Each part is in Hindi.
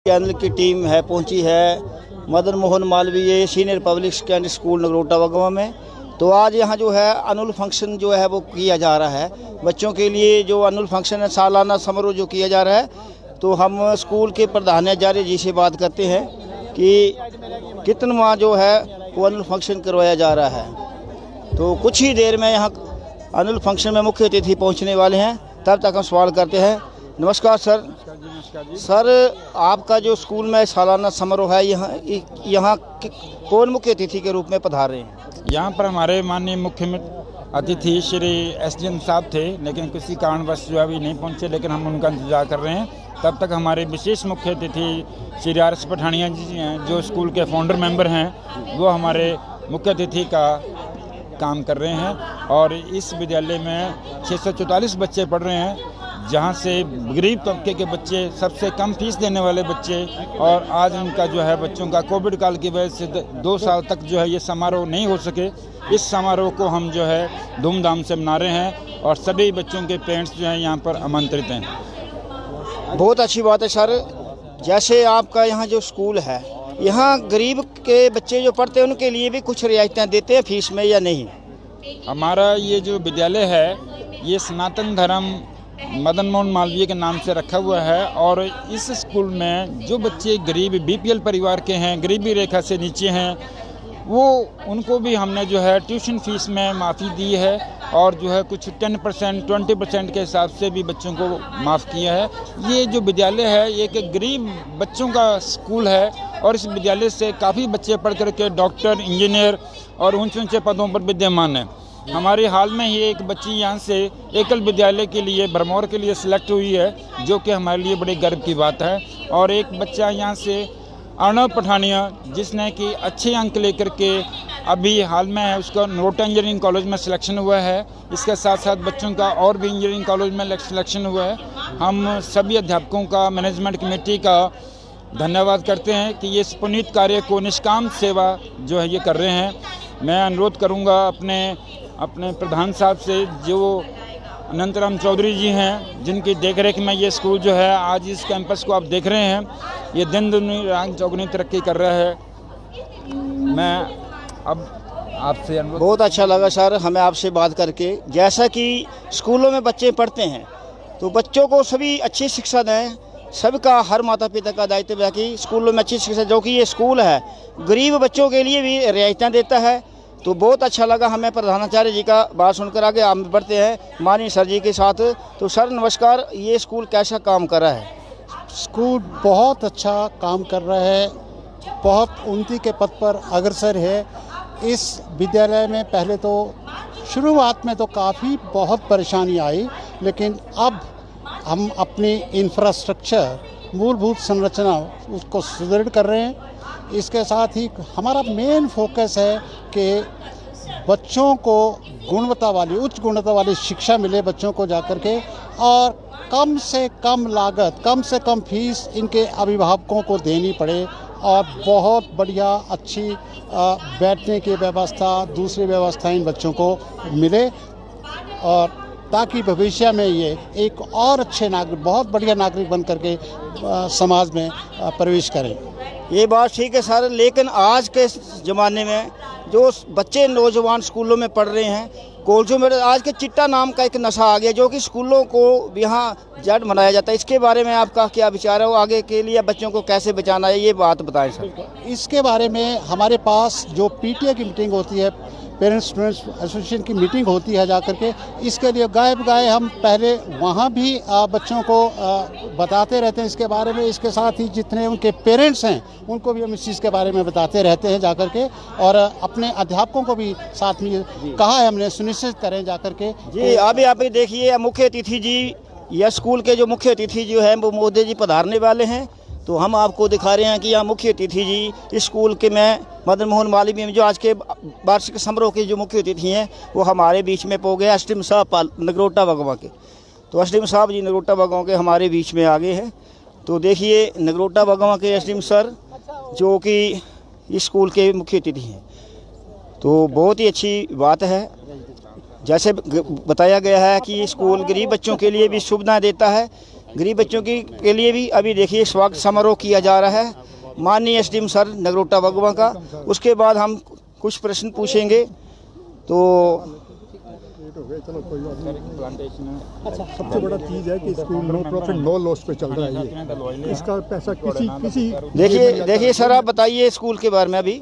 चैनल की टीम है पहुंची है Madan Mohan Malaviya senior public secondary school Nagrota वगवा में। तो आज यहाँ जो है अनुअल फंक्शन जो है वो किया जा रहा है बच्चों के लिए। जो अनुअल फंक्शन है सालाना समारोह जो किया जा रहा है, तो हम स्कूल के प्रधानाचार्य जी से बात करते हैं कि कितनवा जो है वो अनुअल फंक्शन करवाया जा रहा है। तो कुछ ही देर में यहाँ अनुअल फंक्शन में मुख्य अतिथि पहुँचने वाले हैं, तब तक हम सवाल करते हैं। नमस्कार सर। सर, आपका जो स्कूल में सालाना समारोह है, यहाँ कौन मुख्य अतिथि के रूप में पधार रहे हैं? यहाँ पर हमारे माननीय मुख्य अतिथि श्री एसडीएम साहब थे, लेकिन किसी कारणवश जो अभी नहीं पहुँचे, लेकिन हम उनका इंतजार कर रहे हैं। तब तक हमारे विशेष मुख्य अतिथि श्री आर एस पठानिया जी हैं, जो स्कूल के फाउंडर मेंबर हैं, वो हमारे मुख्य अतिथि का काम कर रहे हैं। और इस विद्यालय में 644 बच्चे पढ़ रहे हैं, जहां से गरीब तबके के बच्चे, सबसे कम फीस देने वाले बच्चे, और आज उनका जो है बच्चों का कोविड काल की वजह से 2 साल तक जो है ये समारोह नहीं हो सके। इस समारोह को हम जो है धूमधाम से मना रहे हैं और सभी बच्चों के पेरेंट्स जो हैं यहाँ पर आमंत्रित हैं। बहुत अच्छी बात है सर। जैसे आपका यहाँ जो स्कूल है, यहाँ गरीब के बच्चे जो पढ़ते हैं उनके लिए भी कुछ रियायतें देते हैं फीस में या नहीं? हमारा ये जो विद्यालय है ये सनातन धर्म मदन मोहन मालवीय के नाम से रखा हुआ है, और इस स्कूल में जो बच्चे गरीब बीपीएल परिवार के हैं, गरीबी रेखा से नीचे हैं, वो उनको भी हमने जो है ट्यूशन फीस में माफ़ी दी है, और जो है कुछ 10% 20% के हिसाब से भी बच्चों को माफ़ किया है। ये जो विद्यालय है ये एक गरीब बच्चों का स्कूल है, और इस विद्यालय से काफ़ी बच्चे पढ़ कर के डॉक्टर, इंजीनियर और ऊंचे ऊंचे पदों पर विद्यमान हैं। हमारे हाल में ही एक बच्ची यहाँ से एकल विद्यालय के लिए भरमौर के लिए सिलेक्ट हुई है, जो कि हमारे लिए बड़े गर्व की बात है। और एक बच्चा यहाँ से अर्नब पठानिया, जिसने कि अच्छे अंक लेकर के अभी हाल में है, उसका नगरोटा इंजीनियरिंग कॉलेज में सिलेक्शन हुआ है। इसके साथ साथ बच्चों का और भी इंजीनियरिंग कॉलेज में सिलेक्शन हुआ है। हम सभी अध्यापकों का, मैनेजमेंट कमेटी का धन्यवाद करते हैं कि ये इस पुनीत कार्य को, निष्काम सेवा जो है ये कर रहे हैं। मैं अनुरोध करूँगा अपने प्रधान साहब से, जो अनंतराम चौधरी जी हैं, जिनकी देखरेख में ये स्कूल जो है, आज इस कैंपस को आप देख रहे हैं, ये दिन दुनी रात चौगुनी तरक्की कर रहा है। मैं अब आपसे अनुरोध। बहुत अच्छा लगा सर हमें आपसे बात करके। जैसा कि स्कूलों में बच्चे पढ़ते हैं, तो बच्चों को सभी अच्छी शिक्षा दें। सबका, हर माता पिता का दायित्व है कि स्कूलों में अच्छी शिक्षा, जो कि ये स्कूल है गरीब बच्चों के लिए भी रियायतें देता है। तो बहुत अच्छा लगा हमें प्रधानाचार्य जी का बात सुनकर। आगे हम बढ़ते हैं माननीय सर जी के साथ। तो सर नमस्कार, ये स्कूल कैसा काम कर रहा है? स्कूल बहुत अच्छा काम कर रहा है, बहुत उन्नति के पथ पर अग्रसर है। इस विद्यालय में पहले तो शुरुआत में तो काफ़ी बहुत परेशानी आई, लेकिन अब हम अपनी इंफ्रास्ट्रक्चर, मूलभूत संरचना उसको सुदृढ़ कर रहे हैं। इसके साथ ही हमारा मेन फोकस है कि बच्चों को उच्च गुणवत्ता वाली शिक्षा मिले बच्चों को जाकर के, और कम से कम लागत, कम से कम फीस इनके अभिभावकों को देनी पड़े, और बहुत बढ़िया अच्छी बैठने की व्यवस्था, दूसरी व्यवस्था इन बच्चों को मिले, और ताकि भविष्य में ये एक और अच्छे नागरिक, बहुत बढ़िया नागरिक बन करके समाज में प्रवेश करें। ये बात ठीक है सर, लेकिन आज के ज़माने में जो बच्चे नौजवान स्कूलों में पढ़ रहे हैं, कॉलेजों में आज के चिट्टा नाम का एक नशा आ गया, जो कि स्कूलों को यहाँ जड़ मनाया जाता है। इसके बारे में आपका क्या विचार है? वो आगे के लिए बच्चों को कैसे बचाना है, ये बात बताएं सर। इसके बारे में हमारे पास जो पीटीए की मीटिंग होती है, पेरेंट्स स्टूडेंट्स एसोसिएशन की मीटिंग होती है जाकर के, इसके लिए गाए हम पहले वहाँ भी बच्चों को बताते रहते हैं इसके बारे में। इसके साथ ही जितने उनके पेरेंट्स हैं उनको भी हम इस चीज़ के बारे में बताते रहते हैं जाकर के, और अपने अध्यापकों को भी साथ में कहा है हमने, सुनिश्चित करें जाकर के। जी अभी आप देखिए मुख्य अतिथि जी, यह स्कूल के जो मुख्य अतिथि जो है वो मोदी जी पधारने वाले हैं। तो हम आपको दिखा रहे हैं कि यहाँ मुख्य अतिथि जी इस स्कूल के में मदन मोहन मालवीय में जो आज के वार्षिक समारोह के जो मुख्य अतिथि हैं वो हमारे बीच में पहुँच गए एसडीएम साहब नगरोटा वगवा के। तो एसडीएम साहब जी नगरोटा वगवा के हमारे बीच में आ गए हैं। तो देखिए नगरोटा वगवा के एसडीएम सर, जो कि इस स्कूल के मुख्य अतिथि हैं। तो बहुत ही अच्छी बात है। जैसे बताया गया है कि स्कूल गरीब बच्चों के लिए भी सुविधाएं देता है, गरीब बच्चों के लिए भी अभी देखिए स्वागत समारोह किया जा रहा है माननीय एसडीएम सर नगरोटा वगवा का। उसके बाद हम कुछ प्रश्न पूछेंगे। तो सबसे बड़ा चीज़ है कि school no profit no loss पे चल रहा है ये। इसका पैसा किसी देखिए सर, आप बताइए स्कूल के बारे में। अभी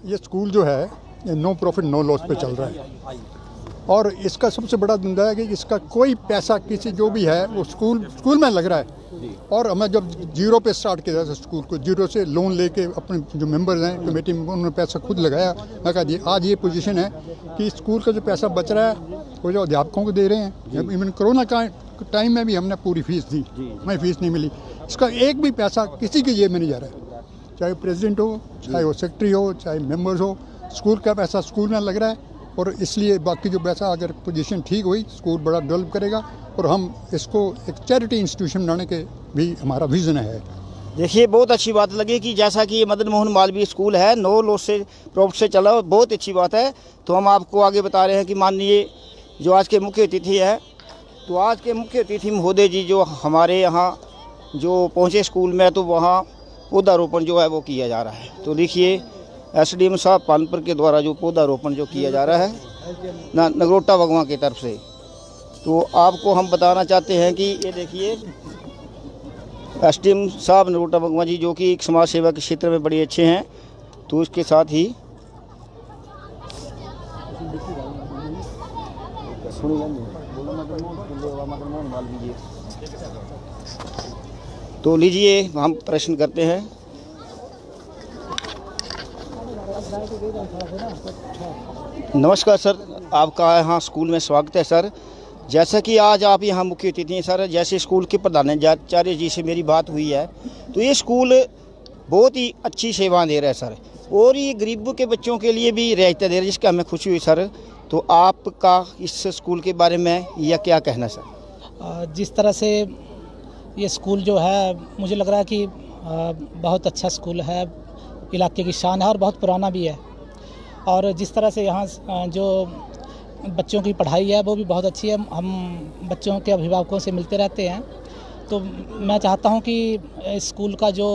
ये स्कूल जो है ये नो प्रॉफिट नो लॉस पे चल रहा है और इसका सबसे बड़ा धंधा है कि इसका कोई पैसा किसी जो भी है वो स्कूल में लग रहा है। और हमें जब जीरो पे स्टार्ट किया था स्कूल को, जीरो से लोन लेके अपने जो मेंबर्स हैं कमेटी में उन्होंने पैसा खुद लगाया। मैं कहा जी आज ये पोजीशन है कि स्कूल का जो पैसा बच रहा है वो जो अध्यापकों को दे रहे हैं। इवन कोरोना का टाइम में भी हमने पूरी फीस दी, हमें फीस नहीं मिली। इसका एक भी पैसा किसी की जेब में नहीं जा रहा है, चाहे प्रेसिडेंट हो, चाहे वो सेक्रेटरी हो, चाहे मेंबर्स हो। स्कूल का पैसा स्कूल में लग रहा है और इसलिए बाकी जो पैसा अगर पोजीशन ठीक हुई स्कूल बड़ा डेवलप करेगा और हम इसको एक चैरिटी इंस्टीट्यूशन बनाने के भी हमारा विज़न है। देखिए बहुत अच्छी बात लगी कि जैसा कि ये मदन मोहन मालवीय स्कूल है नो लॉस से प्रॉफिट से चला, बहुत अच्छी बात है। तो हम आपको आगे बता रहे हैं कि माननीय जो आज के मुख्य अतिथि है, तो आज के मुख्य अतिथि महोदय जी जो हमारे यहाँ जो पहुँचे स्कूल में, तो वहाँ पौधारोपण जो है वो किया जा रहा है। तो देखिए एसडीएम साहब पानपुर के द्वारा जो पौधारोपण जो किया जा रहा है नगरोटा वगवा की तरफ से, तो आपको हम बताना चाहते हैं कि ये देखिए एसडीएम साहब नगरोटा वगवा जी जो कि एक समाज सेवा के क्षेत्र में बड़े अच्छे हैं। तो इसके साथ ही तो लीजिए हम प्रश्न करते हैं। नमस्कार सर, आपका यहाँ स्कूल में स्वागत है सर। जैसा कि आज आप यहाँ मुख्य अतिथि हैं सर, जैसे स्कूल के प्रधानाचार्य जी से मेरी बात हुई है, तो ये स्कूल बहुत ही अच्छी सेवाएं दे रहा है सर, और ये गरीबों के बच्चों के लिए भी रियायतें दे रहा है, जिसका हमें खुशी हुई सर। तो आपका इस स्कूल के बारे में यह क्या कहना सर? जिस तरह से ये स्कूल जो है मुझे लग रहा है कि बहुत अच्छा स्कूल है, इलाके की शान है और बहुत पुराना भी है। और जिस तरह से यहाँ जो बच्चों की पढ़ाई है वो भी बहुत अच्छी है। हम बच्चों के अभिभावकों से मिलते रहते हैं, तो मैं चाहता हूँ कि स्कूल का जो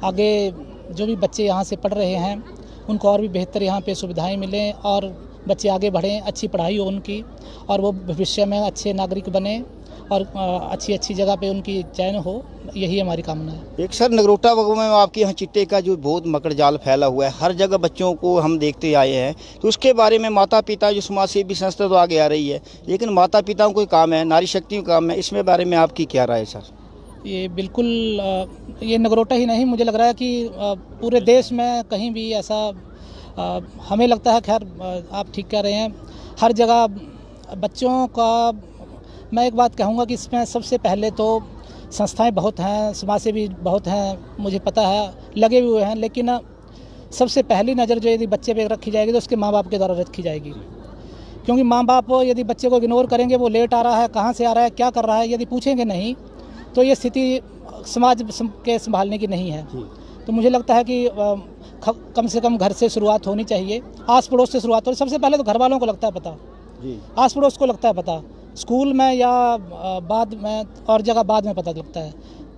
आगे जो भी बच्चे यहाँ से पढ़ रहे हैं उनको और भी बेहतर यहाँ पे सुविधाएं मिलें और बच्चे आगे बढ़ें, अच्छी पढ़ाई हो उनकी और वो भविष्य में अच्छे नागरिक बने और अच्छी जगह पे उनकी चयन हो, यही हमारी कामना है। एक सर नगरोटा वगवा में आपके यहाँ चिट्टे का जो बहुत मकड़ जाल फैला हुआ है, हर जगह बच्चों को हम देखते आए हैं, तो उसके बारे में माता पिता जो समाज सेवी संस्था तो आगे आ रही है, लेकिन माता पिताओं को काम है, नारी शक्ति का काम है, इसमें बारे में आपकी क्या राय है सर? ये बिल्कुल ये नगरोटा ही नहीं, मुझे लग रहा है कि पूरे देश में कहीं भी ऐसा हमें लगता है, खैर आप ठीक कह रहे हैं, हर जगह बच्चों का मैं एक बात कहूँगा कि इसमें सबसे पहले तो संस्थाएं बहुत हैं, समाज सेवी बहुत हैं, मुझे पता है लगे हुए हैं, लेकिन सबसे पहली नज़र जो यदि बच्चे पे रखी जाएगी तो उसके माँ बाप के द्वारा रखी जाएगी। क्योंकि माँ बाप यदि बच्चे को इग्नोर करेंगे, वो लेट आ रहा है, कहाँ से आ रहा है, क्या कर रहा है, यदि पूछेंगे नहीं तो ये स्थिति समाज के संभालने की नहीं है। तो मुझे लगता है कि कम से कम घर से शुरुआत होनी चाहिए, आस पड़ोस से शुरुआत हो। सबसे पहले तो घर वालों को लगता है पता, आस पड़ोस को लगता है पता, स्कूल में या बाद में और जगह बाद में पता लगता है।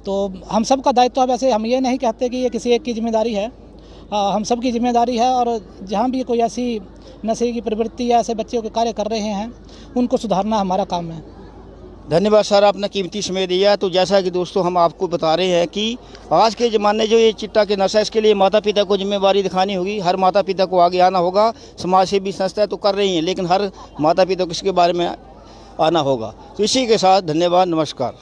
तो हम सब का दायित्व है। वैसे हम ये नहीं कहते कि ये किसी एक की जिम्मेदारी है, हम सब की जिम्मेदारी है। और जहाँ भी कोई ऐसी नशे की प्रवृत्ति या ऐसे बच्चों के कार्य कर रहे हैं उनको सुधारना हमारा काम है। धन्यवाद सर, आपने कीमती समय दिया। तो जैसा कि दोस्तों हम आपको बता रहे हैं कि आज के ज़माने जो ये चिट्टा के नशा, इसके लिए माता पिता को जिम्मेवारी दिखानी होगी, हर माता पिता को आगे आना होगा। समाज सेवी संस्थाएं तो कर रही हैं, लेकिन हर माता पिता को इसके बारे में आना होगा। तो इसी के साथ धन्यवाद, नमस्कार।